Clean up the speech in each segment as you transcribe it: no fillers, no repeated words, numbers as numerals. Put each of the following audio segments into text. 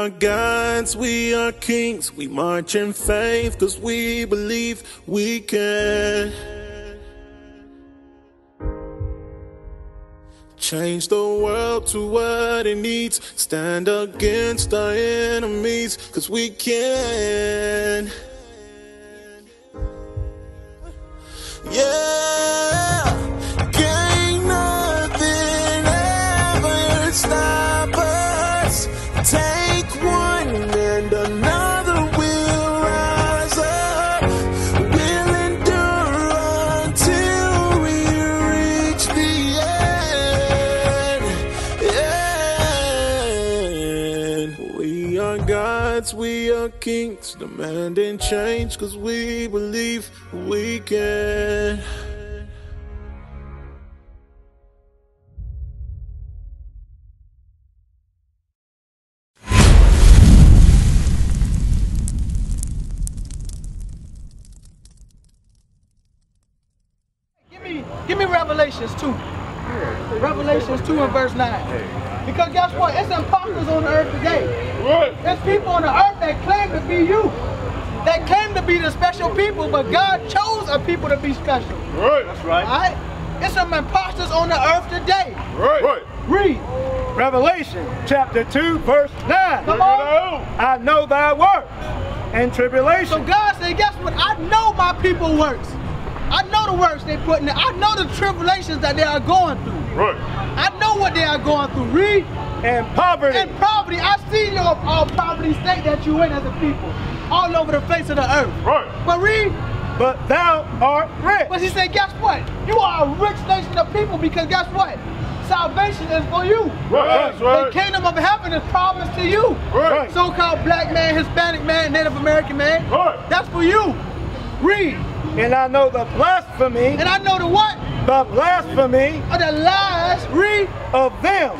are gods, we are kings. We march in faith cause we believe we can change the world to what it needs. Stand against our enemies cause we can. Yeah, can't nothing ever stop us. Take one and another will rise up. We'll endure until we reach the end. We are gods, we are kings, demanding change cause we believe we can. Give me Revelations 2. Revelations 2 and verse 9. Because guess what? It's imposters on the earth today. There's people on the earth that claim to be you. That claim to be the special people, but God chose a people to be special. That's right. Alright? There's some imposters on the earth today. Read. Revelation chapter 2 verse 9. Come on. I know thy works and tribulation. So God said, guess what? I know my people works. I know the works they put in there. I know the tribulations that they are going through. I know what they are going through. Read. And poverty. And poverty. I see your poverty state that you in as a people. All over the face of the earth. But read. But thou art rich. But he said, guess what? You are a rich nation of people because guess what? Salvation is for you. The kingdom of heaven is promised to you. So-called black man, Hispanic man, Native American man. That's for you. Read. And I know the blasphemy. And I know the what? The blasphemy. Of the lies. Read. Of them.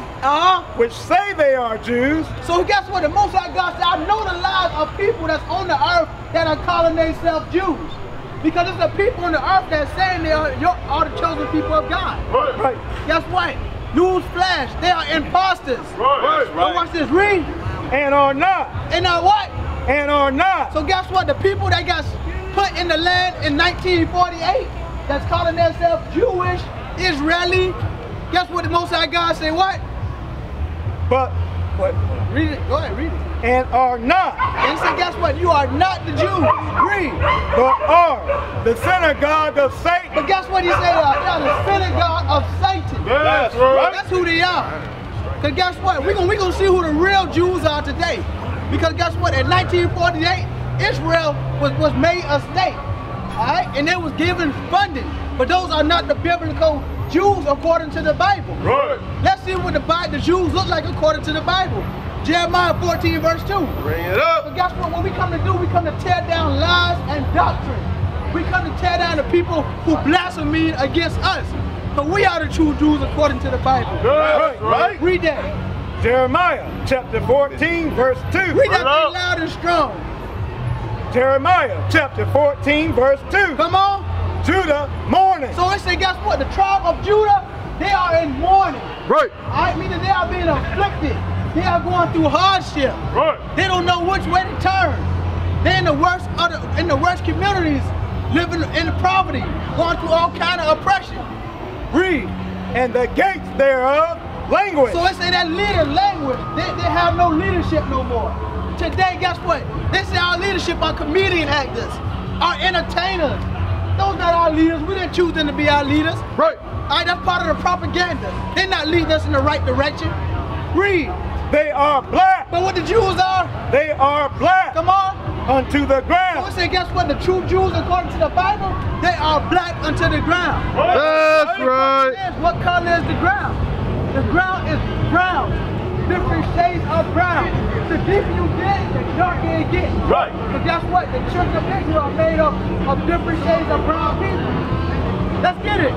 Which say they are Jews. So guess what? The Most High God said, I know the lies of people that's on the earth that are calling themselves Jews. Because it's the people on the earth that's saying they are the chosen people of God. Guess what? News flash. They are imposters. So watch this. Read. And are not. And are what? And are not. So guess what? The people that got put in the land in 1948 that's calling themselves Jewish, Israeli. Guess what the Most High God say? What? But what? Read it. Go ahead, read it. And are not. And he said, guess what? You are not the Jews. Read. But are the synagogue of Satan. But guess what he said? They are the synagogue of Satan. That's right. That's who they are. Because guess what? We're gonna see who the real Jews are today. Because guess what? In 1948, Israel was made a state, all right? And they was given funding, but those are not the biblical Jews according to the Bible. Let's see what the Jews look like according to the Bible. Jeremiah 14 verse 2. Bring it up. But guess what? What we come to do, we come to tear down lies and doctrine. We come to tear down the people who blaspheme against us. But we are the true Jews according to the Bible. Right. Read that. Jeremiah chapter 14 verse 2. Read that thing loud and strong. Jeremiah chapter 14 verse 2. Come on. Judah mourning. So it say, guess what? The tribe of Judah, they are in mourning. Alright, meaning they are being afflicted. They are going through hardship. They don't know which way to turn. They're in the worst communities, living in poverty, going through all kind of oppression. Read. And the gates thereof language. So it say that leader language. They have no leadership no more. Today, guess what? They say our leadership are comedian actors, our entertainers. Those not our leaders. We didn't choose them to be our leaders. Alright, that's part of the propaganda. They're not leading us in the right direction. Read. They are black. But what the Jews are? They are black. Come on. Unto the ground. So it say, guess what? The true Jews, according to the Bible, they are black unto the ground. That's right. What color is the ground? The ground is brown. Different shades of brown. The deeper you get, the darker it gets. But guess what? The children of Israel are made up of different shades of brown people. Let's get it.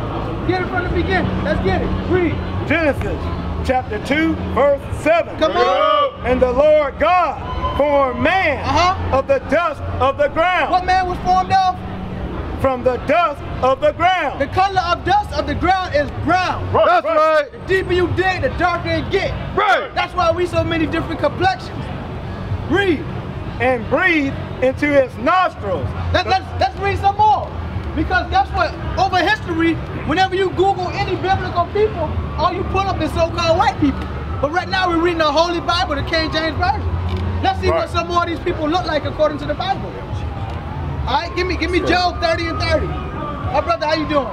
Get it from the beginning. Let's get it. Read. Genesis chapter 2 verse 7. Come on. And the Lord God formed man of the dust of the ground. What man was formed of? From the dust of the ground. The color of dust of the ground is brown. That's right. The deeper you dig, the darker it gets. That's why we so many different complexions. Read. And breathe into his nostrils. Let's read some more. Because guess what? Over history, whenever you Google any biblical people, all you pull up is so-called white people. But right now we're reading the Holy Bible, the King James Version. Let's see what some more of these people look like according to the Bible. All right, give me Job 30 and 30. My brother, how you doing?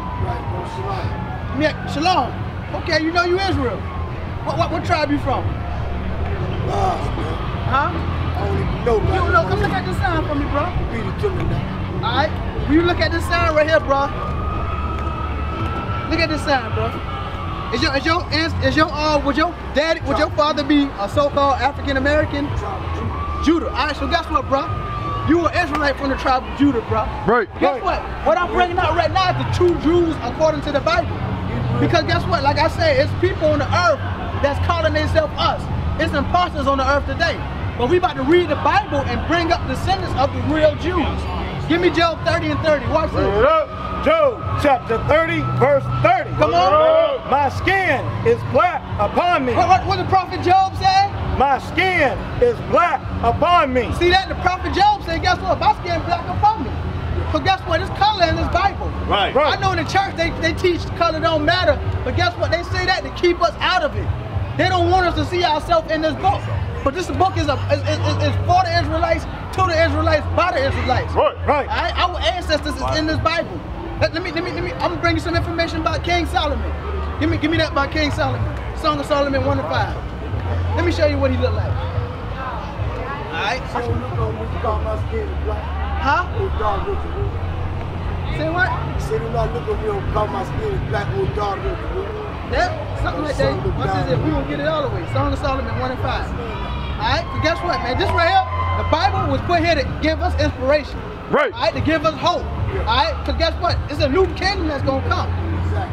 Yeah, Shalom. Okay, you know you Israel. What tribe you from? Huh? I don't even know. You don't know? Come look at this sign for me, bro. Read it to me now. All right, will you look at this sign right here, bro? Look at this sign, bro. Would your father be a so-called African American? Judah. All right, so guess what, bro? You are Israelite from the tribe of Judah, bro. Right. Guess what? What I'm bringing out right now is the true Jews according to the Bible. Because guess what? Like I said, it's people on the earth that's calling themselves us. It's imposters on the earth today. But we about to read the Bible and bring up descendants of the real Jews. Give me Job 30 and 30. Watch this. Job chapter 30, verse 30. Come on. My skin is black upon me. What the prophet Job say? My skin is black upon me. See that? The prophet Job said, guess what? My skin black upon me. So guess what? It's color in this Bible. Right. I know in the church they teach color don't matter, but guess what? They say that to keep us out of it. They don't want us to see ourselves in this book. But this book is for the Israelites, to the Israelites, by the Israelites. Right. Our ancestors is in this Bible. Let me. I'm gonna bring you some information about King Solomon. Give me that about King Solomon. Song of Solomon 1 and 5. Let me show you what he looked like. All right. Huh? Say what? Say do not look at me and call my skin is black or dark. Yeah, something like that. Watch this. We gonna get it all the way. Song of Solomon 1 and 5. All right. So guess what, man? This right here, the Bible was put here to give us inspiration. Right. All right, to give us hope. All right, because guess what? It's a new kingdom that's going to come.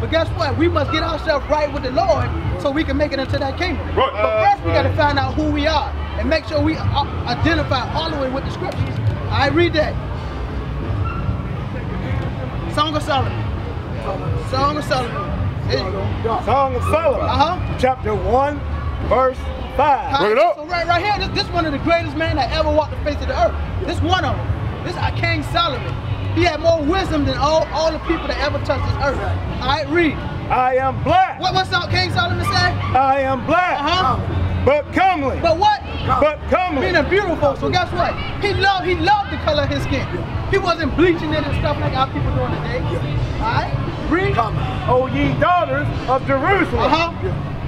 But guess what? We must get ourselves right with the Lord so we can make it into that kingdom. Right. But first, we got to find out who we are and make sure we identify all the way with the scriptures. All right, read that. Song of Solomon. Song of Solomon. There you go. Song of Solomon. Chapter 1, verse 5. Bring it up. So right here, this one of the greatest men that ever walked the face of the earth. This one of them. This is our King Solomon. He had more wisdom than all the people that ever touched this earth. All right, read. I am black. What's up, King Solomon say? I am black. But comely. But what? But comely. Meaning beautiful. So guess what? He loved the color of his skin. He wasn't bleaching it and stuff like our people doing today. All right, read. O ye daughters of Jerusalem.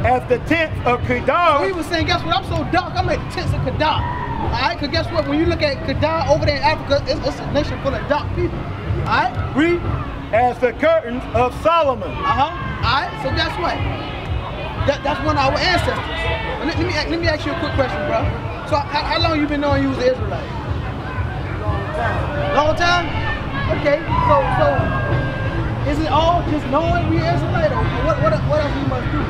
As the tents of Kedar. So he was saying, guess what? I'm so dark. I'm like the tents of Kedar. Alright, because guess what? When you look at Kedar over there in Africa, it's a nation full of dark people. Alright, read. As the curtains of Solomon. Alright, so guess what? That's one of our ancestors. Let me ask you a quick question, bro. So how long you been knowing you was an Israelite? Long time. Okay, so is it all just knowing we Israelite, or what else we must do?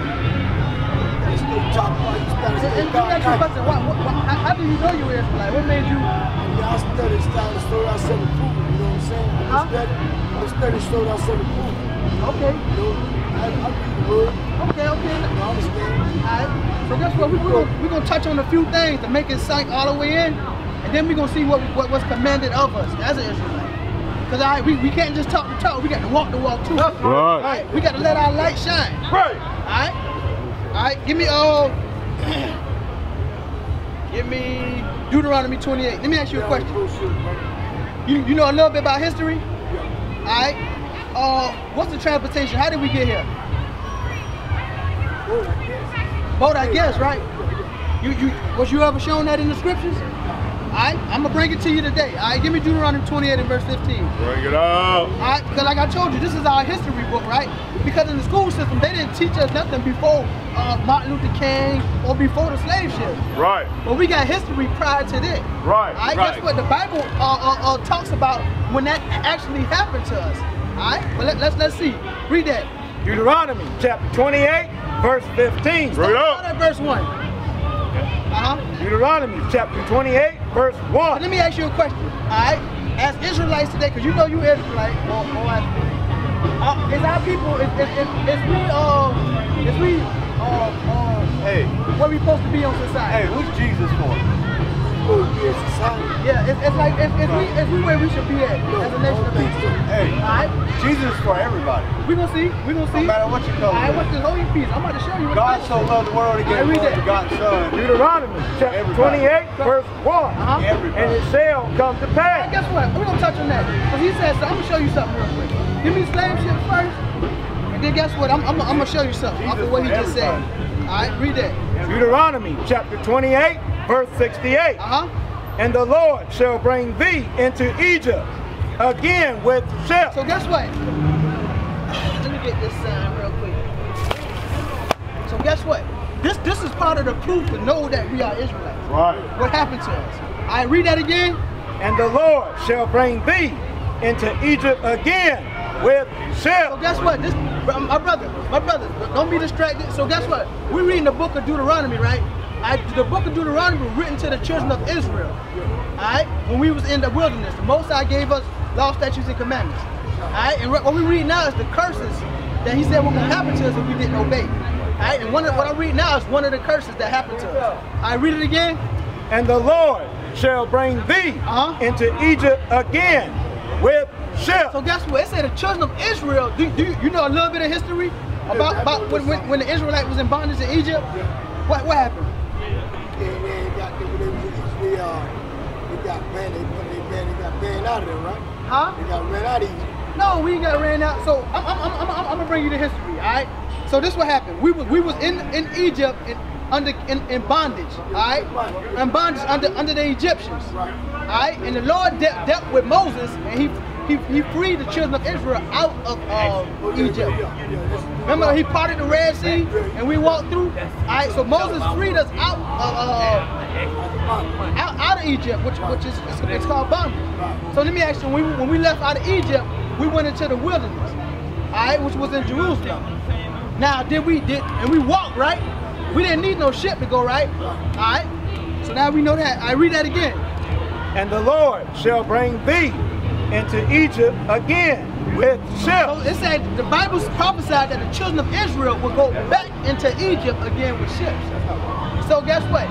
How do you know you were Israelite? What made you? I studied slowed out some proof, you know what I'm saying? I studied slowed out some proof. Okay. I read the word. Okay. I understand. Alright. So guess what? We're gonna touch on a few things to make it sink all the way in, and then we're gonna see what's commanded of us as an Israelite. Because we can't just talk the talk, we got to walk the walk too. Right. We got to let our light shine. Right. Alright, give me Deuteronomy 28. Let me ask you a question. You know a little bit about history? Alright. What's the transportation? How did we get here? Boat, I guess, right? Was you ever shown that in the scriptures? Alright, I'm gonna bring it to you today. Alright, give me Deuteronomy 28 and verse 15. Bring it up. Alright, because like I told you, this is our history book, right? Because in the school system, they didn't teach us nothing before Martin Luther King or before the slave ship. Right. But we got history prior to that. Right. Alright, guess what? The Bible talks about when that actually happened to us. Alright, but let's see. Read that. Deuteronomy chapter 28, verse 15. Bring it up. At verse 1. Deuteronomy chapter 28, verse 1. But let me ask you a question. Alright, as Israelites today, because you know you Israelite, is our people, hey, what we supposed to be on society? Hey, who's Jesus for? supposed to be in society. Yeah, it's like it's we where we should be at as a nation of peace. Hey, Alright? Jesus is for everybody. We're gonna see. No matter what you call it. Alright, what's this holy peace? I'm about to show you what God so loved the world to give his only begotten Son. Deuteronomy chapter 28, verse 1. And it shall come to pass. Guess what? We're gonna touch on that. Because he said, so I'm gonna show you something real quick. Give me slave ship first. And then guess what? I'm gonna show you something off of what he just said. Alright, read that. Deuteronomy chapter 28, verse 68. And the Lord shall bring thee into Egypt again with ships. So guess what? Let me get this sign real quick. So guess what? This is part of the proof to know that we are Israelites. Right. What happened to us? I read that again. And the Lord shall bring thee into Egypt again with ships. So guess what? This, my brother, don't be distracted. So guess what? We're reading the book of Deuteronomy, right? The book of Deuteronomy was written to the children of Israel. Alright? When we was in the wilderness, the Most High gave us law, statutes, and commandments. Alright? And what we read now is the curses that he said were going to happen to us if we didn't obey. Alright? And what I read now is one of the curses that happened to us. I read it again. And the Lord shall bring thee into Egypt again with ships. So guess what? It said the children of Israel. Do you know a little bit of history about when the Israelites was in bondage in Egypt? What happened? They got banned out of there, right? Huh? They got ran out of Egypt. No, we got ran out. So I'm gonna bring you the history, all right? So this what happened. We was in Egypt in bondage, all right? In bondage under the Egyptians, all right? And the Lord dealt with Moses, and he freed the children of Israel out of Egypt. Remember, he parted the Red Sea, and we walked through. All right, so Moses freed us out of Egypt, which is it's called bondage. So let me ask you, when we left out of Egypt, we went into the wilderness, all right, which was in Jerusalem. Now, and we walked, right? We didn't need no ship to go, right? All right. So now we know that. I read that again. And the Lord shall bring thee into Egypt again with ships. So it said the Bible prophesied that the children of Israel will go back into Egypt again with ships. So guess what?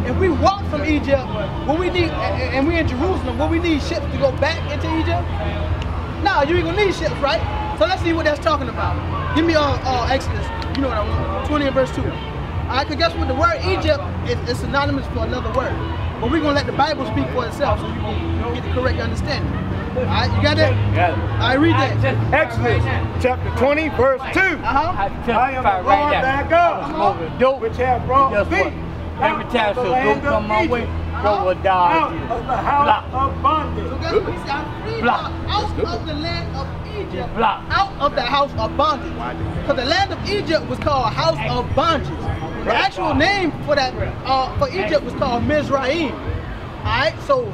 If we walk from Egypt, what we need, and we're in Jerusalem, what we need ships to go back into Egypt? No, you ain't gonna need ships, right? So let's see what that's talking about. Give me Exodus, you know what I want, 20 and verse 2. All right, because guess what? The word Egypt is synonymous for another word. But we're gonna let the Bible speak for itself so you can get the correct understanding. All right, you got that? Got it. I read that. Exodus chapter 20, verse 2. I am the Lord thy God, which have brought thee every time so don't come my way, go will die. Out of the house of bondage. So guess what? He said, I freed out of the land of Egypt, out of the house of bondage. Because the land of Egypt was called house of bondage. The actual name for that for Egypt was called Mizraim. Alright, so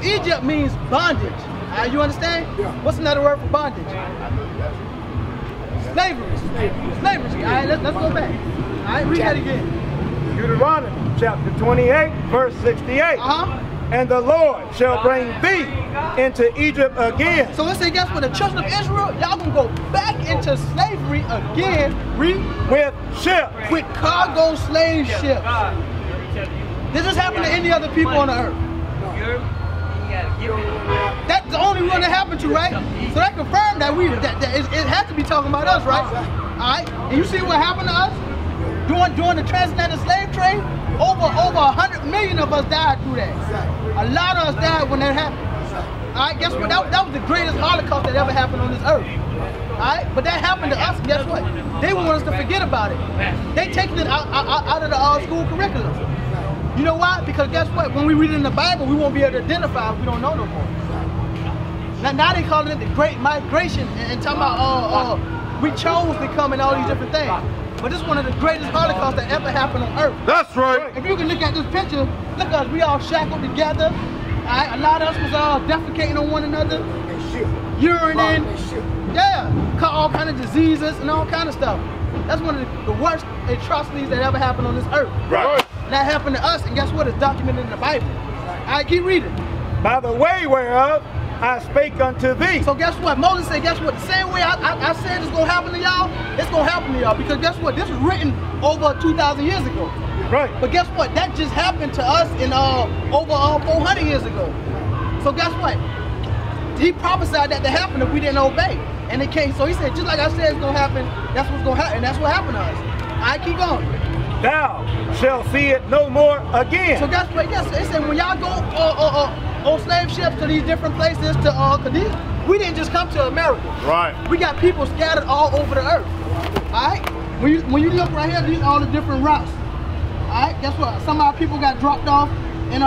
Egypt means bondage. Alright, you understand? What's another word for bondage? Slavery. Slavery. Alright, let's go back. Alright, read that again. Deuteronomy chapter 28, verse 68. And the Lord shall bring thee into Egypt again. So let's say, guess what? The children of Israel, y'all gonna go back into slavery again. With ships. With cargo slave ships. Did this happen to any other people on the earth? That's the only one that happened to, right? So that confirmed that it has to be talking about us, right? Alright? And you see what happened to us? During the transatlantic slave trade, over 100 million of us died through that. A lot of us died when that happened. Alright, guess what? That was the greatest Holocaust that ever happened on this earth. Alright, but that happened to us, and guess what? They want us to forget about it. They taking it out of the school curriculum. You know why? Because guess what? When we read it in the Bible, we won't be able to identify if we don't know no more. Now they calling it the Great Migration and talking about we chose to come and all these different things. But this is one of the greatest Holocausts that ever happened on earth. That's right. If you can look at this picture, look at us, we all shackled together. Alright, a lot of us was all defecating on one another, urinating, caught all kind of diseases and all kind of stuff. That's one of the worst atrocities that ever happened on this earth. Right. And that happened to us, and guess what? It's documented in the Bible. Alright, keep reading. By the way whereof I spake unto thee. So guess what? Moses said, guess what? The same way I said it's going to happen to y'all, it's going to happen to y'all. Because guess what? This was written over 2,000 years ago. Right. But guess what? That just happened to us in over 400 years ago. So guess what? He prophesied that to happen if we didn't obey. And it came. So he said, just like I said it's going to happen, that's what's going to happen. And that's what happened to us. I keep going. Thou shalt see it no more again. So guess what? Yes, it said when y'all go on slave ships to these different places to we didn't just come to America. Right. We got people scattered all over the earth. Alright? When you look right here, these are all the different routes. Alright, guess what? Some of our people got dropped off in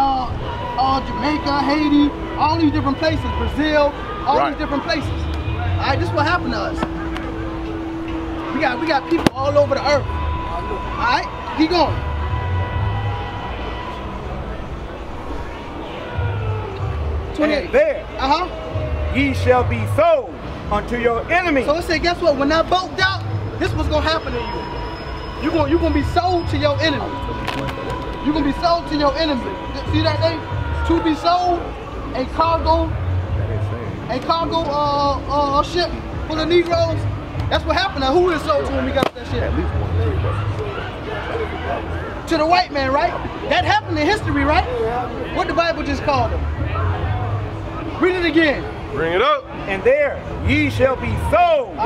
Jamaica, Haiti, all these different places, Brazil, all these different places. Alright, this is what happened to us. We got people all over the earth. Alright? Keep going. And there ye shall be sold unto your enemies. So it said, guess what? When that boat docked, this was gonna happen to you. You're gonna be sold to your enemy. You're gonna be sold to your enemy. See that thing? To be sold, a cargo ship full of Negroes. That's what happened. Now, who is sold to when we got that shit? At least one. To the white man, right? That happened in history, right? What the Bible just called them. Read it again. Bring it up. And there ye shall be sold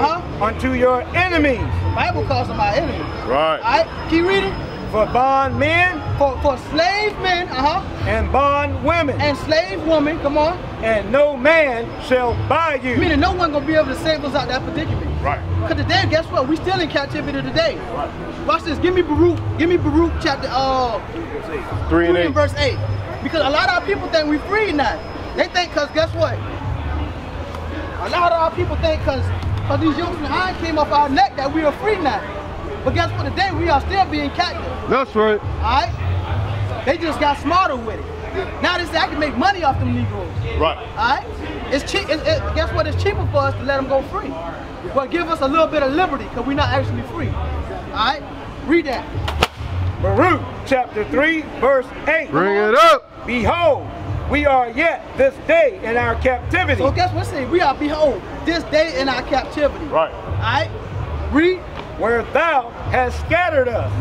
unto your enemies. The Bible calls them our enemies. Right. All right, keep reading. For bondmen, for slave men, and bond women, and slave women, come on. And no man shall buy you. Meaning no one gonna be able to save us out that predicament. Right. Because today, guess what? We still in captivity today. Right. Watch this. Give me Baruch chapter 3 and verse 8. Because a lot of our people think we free now. They think, cause guess what? A lot of our people think cause these yokes and iron came off our neck that we are free now. But guess what? Today we are still being captive. That's right. Alright? They just got smarter with it. Now they say I can make money off them Negroes. Right. Alright? It's cheap. Guess what? It's cheaper for us to let them go free. But give us a little bit of liberty because we're not actually free. Alright? Read that. Baruch chapter 3 verse 8. Bring it up. Behold, we are yet this day in our captivity. So guess what? Say we are behold this day in our captivity. Right. Alright? Read. Where thou hast scattered us.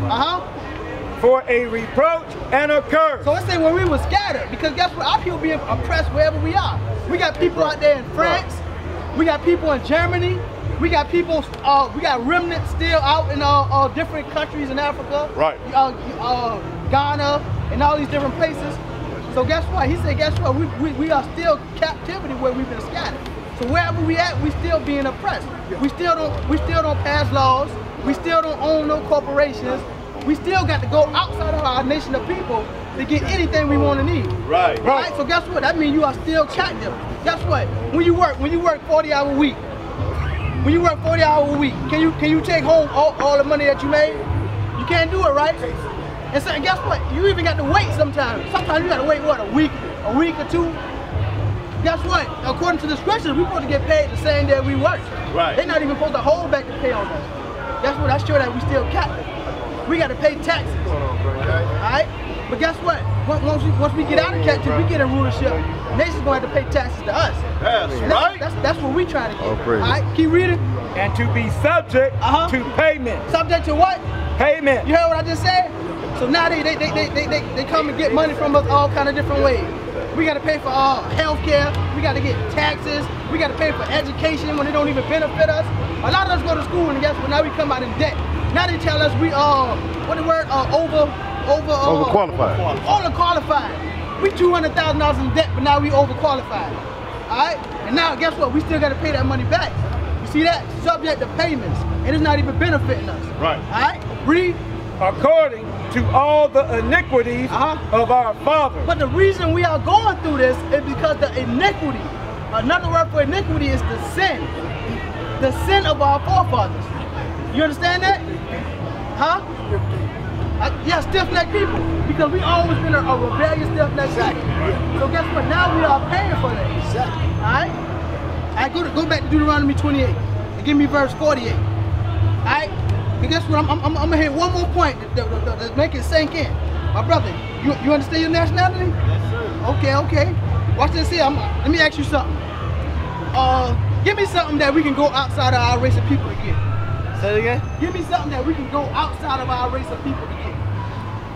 For a reproach and a curse. So let's say when we were scattered, because guess what? Our people being oppressed wherever we are. We got people out there in France. We got people in Germany. We got people, we got remnants still out in different countries in Africa. Right. Ghana and all these different places. So guess what? He said, guess what? We are still captivity where we've been scattered. So wherever we at, we still being oppressed. We still don't pass laws. We still don't own no corporations. We still got to go outside of our nation of people to get anything we want to need. Right. Right. So guess what? That means you are still captive. Guess what? When you work 40-hour week, can you take home all the money that you made? You can't do it, right? And so guess what? You even got to wait sometimes. Sometimes you got to wait what, a week or two. Guess what? According to the scriptures, we're supposed to get paid the same day we work. Right. They're not even supposed to hold back the pay on us. Guess what? That shows that we still captive. We got to pay taxes. Alright? But guess what? Once we get out of captivity, we get in rulership. The nation's going to have to pay taxes to us. That's what we trying to get. Alright? Keep reading. And to be subject to payment. Subject to what? Payment. You heard what I just said? So now they come and get money from us all kind of different ways. We got to pay for health care. We got to get taxes. We got to pay for education when it don't even benefit us. A lot of us go to school and guess what? Now we come out in debt. Now they tell us we overqualified. Overqualified. We $200,000 in debt, but now we overqualified. All right. And now guess what? We still got to pay that money back. You see that? Subject to payments, and it's not even benefiting us. Right. All right. Read. According to all the iniquities of our fathers. But the reason we are going through this is because the iniquity, another word for iniquity is the sin of our forefathers. You understand that? Huh? Yeah, stiff-necked people. Because we always been a rebellious, stiff-necked people. So guess what? Now we are paying for that. Exactly. Alright? Alright, go back to Deuteronomy 28 and give me verse 48. Alright? And guess what? I'm gonna hit one more point to make it sink in. My brother, you understand your nationality? Yes, sir. Okay. Watch this here. Let me ask you something. Give me something that we can go outside of our race of people to get. Say it again? Give me something that we can go outside of our race of people to get.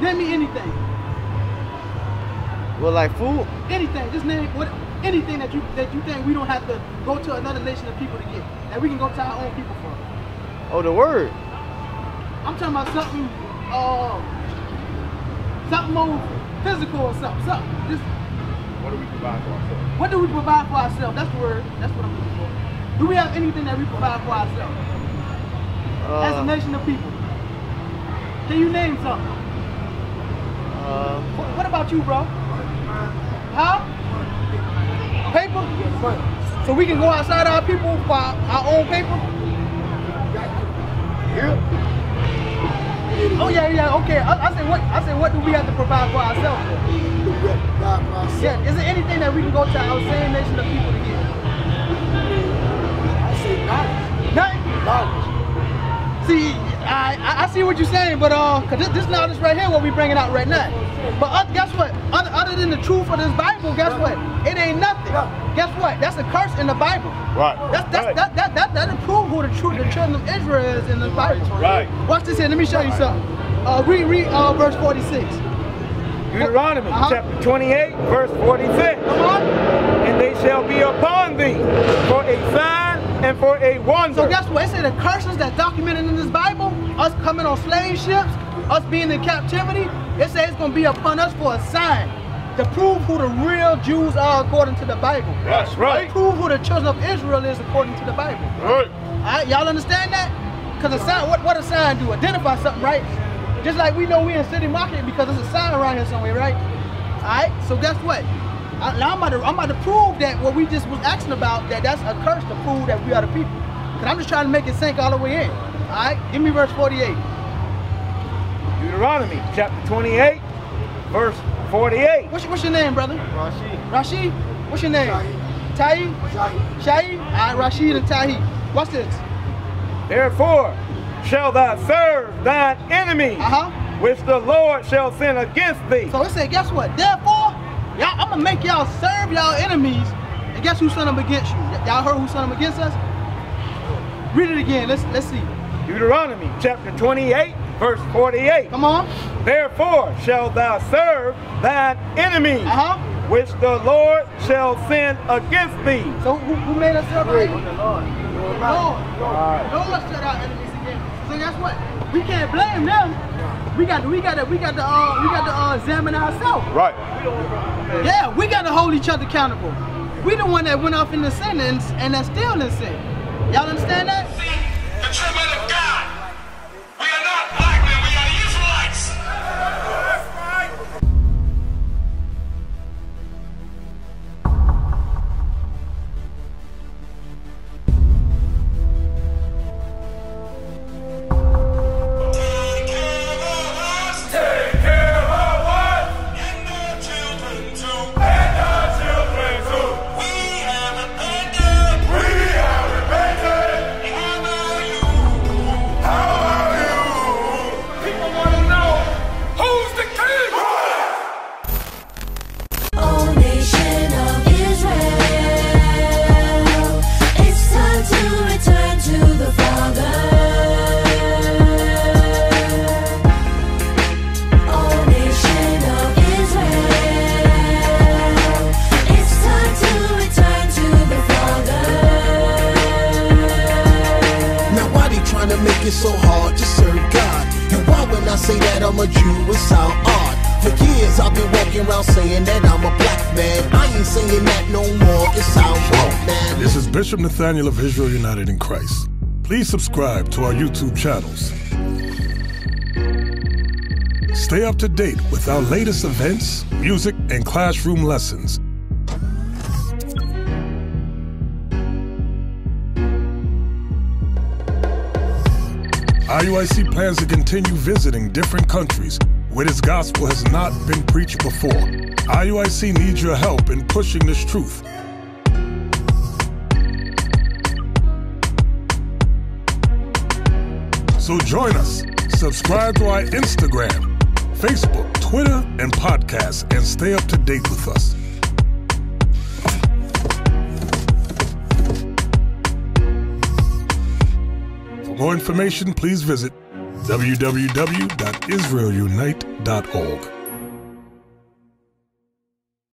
Name me anything. Well, like food? Anything. Just name anything that you think we don't have to go to another nation of people to get. That we can go to our own people for. Oh, the word. I'm talking about something something more physical or something. Just, What do we provide for ourselves? what do we provide for ourselves? That's the word. That's what I'm looking for. Do we have anything that we provide for ourselves? As a nation of people. Can you name something? What about you, bro? Huh? Paper? So we can go outside our people for our own paper? Yeah. Oh yeah, okay. I said what do we have to provide for ourselves? Yeah, is there anything that we can go to our same nation of people to get? I say knowledge. Nothing? Knowledge. See, I see what you're saying, but cause this knowledge right here, what we bringing out right now. But guess what? Other than the truth of this Bible, guess what? It ain't nothing. Guess what? That's a curse in the Bible. Right. That prove who the children of Israel is in the Bible. Right. Watch this here. Let me show you something. Read verse 46. Deuteronomy chapter 28, verse 46. Come on. And they shall be upon thee for a sign and for a wonder. So guess what? It said the curses that's documented in this Bible, us coming on slave ships, us being in captivity, it says it's going to be upon us for a sign to prove who the real Jews are according to the Bible. That's right. To prove who the children of Israel is according to the Bible. Right. Alright, y'all understand that? Because a sign, what a sign do? Identify something, right? Just like we know we in city market because there's a sign around here somewhere, right? Alright, so guess what? Now I'm about to prove that what we just was asking about, that's a curse to prove that we are the people. Because I'm just trying to make it sink all the way in. Alright, give me verse 48. Deuteronomy chapter 28, verse 48. What's your name, brother? Rashid. Rashid? What's your name? Tahi? Shahi? Alright, Rashid and Tahi. What's this? Therefore shall thou serve thine enemies, which the Lord shall send against thee. So it said, guess what? Therefore, y'all, I'm gonna make y'all serve y'all enemies, and guess who sent them against you? Y'all heard who sent them against us? Read it again. Let's see. Deuteronomy chapter 28, verse 48. Come on. Therefore shall thou serve thine enemies, which the Lord shall send against thee. So who made us serve our enemies? The Lord. Lord set our enemies against us. So guess what? We can't blame them. We got to examine ourselves. Right. Yeah, we got to hold each other accountable. We the one that went off into sin and that's still in sin. Y'all understand that? The children of God. We are not black men, we are the Israelites. Take care of us. And our children too. We have repented. How are you? People want to know who's the king. O nation of Israel, it's time to return to the Father. O nation of Israel, it's time to return to the Father. Now why they trying to make it so hard to serve God? And why when I say that I'm a Jew it sound odd? For years I've been walking around saying that I'm a black man. I ain't saying that no more, it sound wrong, man. This is Bishop Nathaniel of Israel United in Christ. Please subscribe to our YouTube channels. Stay up to date with our latest events, music, and classroom lessons. IUIC plans to continue visiting different countries where this gospel has not been preached before. IUIC needs your help in pushing this truth. So join us. Subscribe to our Instagram, Facebook, Twitter, and podcast, and stay up to date with us. For more information, please visit www.israelunite.org.